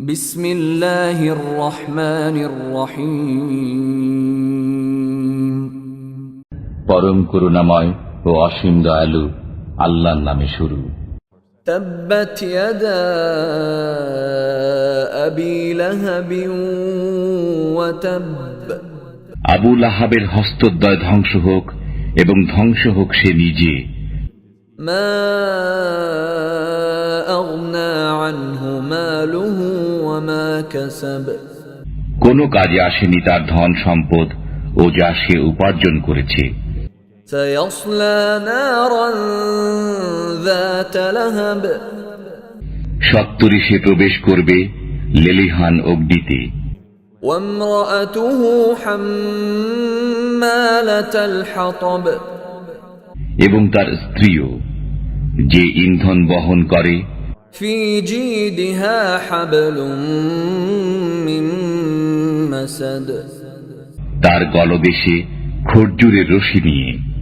বিসমিল্লাহির রহমানির রহিম। পরম করুণাময় ও অসীম দয়ালু আল্লাহর নামে শুরু। তাব্বাত ইয়াদা আবি লাহাবিন ওয়া তাব। আবু লাহাবের হস্তদ্বয় ধ্বংস হোক এবং ধ্বংস হোক সে নিজে। মা আগনা আনহু মালুহু ওয়া মা কাসাব। কোনো কাজে আসেনি তার ধন সম্পদ ও যা সে উপার্জন করেছে। সায়াসলা নারান যাত লাহাব। সত্তরই সে প্রবেশ করবে লেলিহান অগ্নিতে। ওয়ামরাআতুহু হাম্মালাতাল হাতাব। এবং তার স্ত্রীও, যে ইন্ধন বহন করে। ফি জিদিহা হাবলুম মিন মাসাদ। তার গলদেশে খর্জুরের রশি নিয়ে।